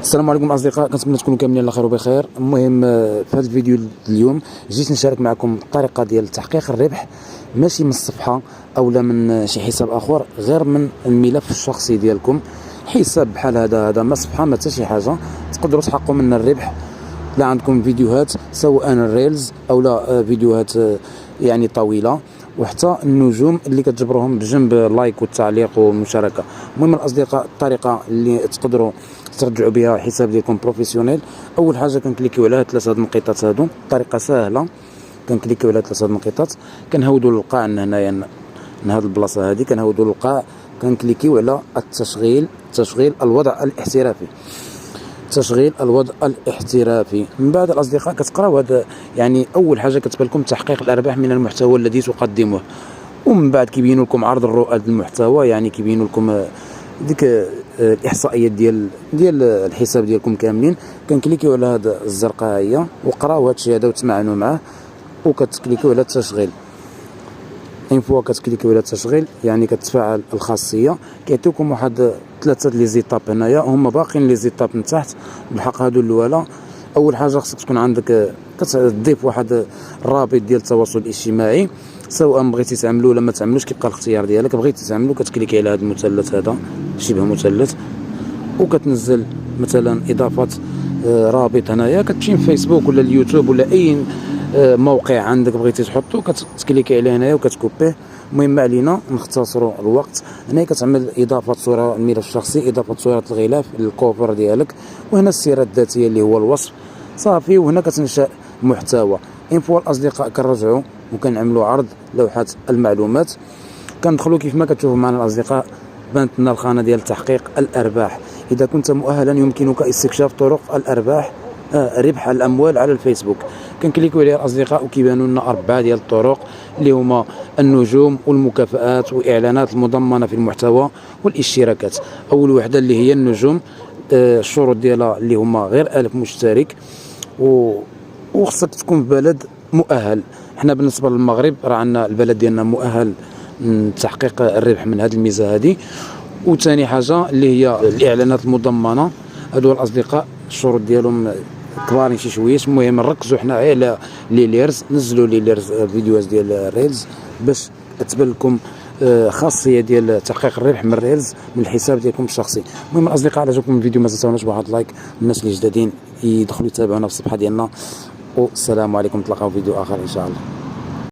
السلام عليكم اصدقاء، كنتمنى تكونوا كاملين على خير وبخير. المهم في هذا الفيديو اليوم جيت نشارك معكم الطريقه ديال تحقيق الربح، ماشي من الصفحه اولا من شي حساب اخر، غير من الملف الشخصي ديالكم. حساب بحال هذا ما صفحه ما حتى شي حاجه، تقدروا تحققوا من الربح. لا عندكم فيديوهات سواء الريلز او لا فيديوهات يعني طويله، وحتى النجوم اللي كتجبروهم بجنب اللايك والتعليق والمشاركه. المهم الاصدقاء، الطريقه اللي تقدروا ترجعوا بها حساب ديالكم بروفيسيونيل، اول حاجه كنكليكيو على ثلاثه هاد النقيطات هادو. طريقه سهله، كنكليكيو على ثلاثه هاد النقيطات، كنهودوا للقاع هنايا من هاد البلاصه هادي، كنهودوا للقاع، كنكليكيو على تشغيل الوضع الاحترافي. تشغيل الوضع الاحترافي. من بعد الاصدقاء كتقراو هذا، يعني اول حاجه كتبان لكم تحقيق الارباح من المحتوى الذي تقدمه، ومن بعد كيبينوا لكم عرض الرؤى المحتوى، يعني كيبينوا لكم ديك الاحصائيات ديال الحساب ديالكم كاملين. كنكليكيو على هذا الزرقاء هي، وقراو هذا الشيء هذا وتمعنوا معاه، وكتكليكيو على التشغيل. اين فوا كتكليكيو على التشغيل يعني كتفعل الخاصيه، كيعطيوكم واحد ثلاثه لي زيتاب هنايا، هما باقيين لي زيتاب من تحت. بالحق هادو الاولى، اول حاجه خصك تكون عندك كتضيف واحد الرابط ديال التواصل الاجتماعي، سواء بغيتي تعملو ولا ما تعملوش كيبقى الاختيار ديالك. بغيتي تعملو كتكليكي على هذا المثلث هذا، شبه مثلث، وكتنزل مثلا اضافه رابط هنايا. كتمشي فيسبوك ولا اليوتيوب ولا اي موقع عندك بغيتي تحطو، كتكليكي عليه هنايا وكتكوبيه. المهم ما علينا نختصروا الوقت. هنا كتعمل اضافه صوره الملف الشخصي، اضافه صوره الغلاف للكوفر ديالك، وهنا السيره الذاتيه اللي هو الوصف صافي. وهنا كتنشا محتوى. ان فوا الاصدقاء كنرجعوا وكنعملوا عرض لوحه المعلومات، كندخلوا كيف ما كتشوفوا معنا الاصدقاء، بانت لنا الخانه ديال تحقيق الارباح. اذا كنت مؤهلا يمكنك استكشاف طرق الارباح، ربح الاموال على الفيسبوك. كنكليكوا عليه الاصدقاء وكيبانوا لنا 4 ديال الطرق، اللي هما النجوم والمكافآت واعلانات المضمنه في المحتوى والاشتراكات. اول وحده اللي هي النجوم، الشروط ديالها اللي هما غير 1000 مشترك، وخصك تكون في بلد مؤهل. حنا بالنسبه للمغرب راه عندنا البلد ديالنا مؤهل تحقيق الربح من هذه الميزه هذه. وثاني حاجه اللي هي الاعلانات المضمنه، هادو الاصدقاء الشروط ديالهم كبارين شي شويش. المهم نركزوا حنا على لي ليرز، نزلوا لي ليرز فيديوهات ديال الريلز باش تبان لكم خاصيه ديال تحقيق الربح من الريلز من الحساب ديالكم الشخصي. المهم الاصدقاء، على عجبكم الفيديو ما تنساوناش بواحد لايك. الناس اللي جدادين يدخلوا يتابعونا في الصفحه ديالنا، والسلام عليكم. نتلاقاو في فيديو اخر ان شاء الله.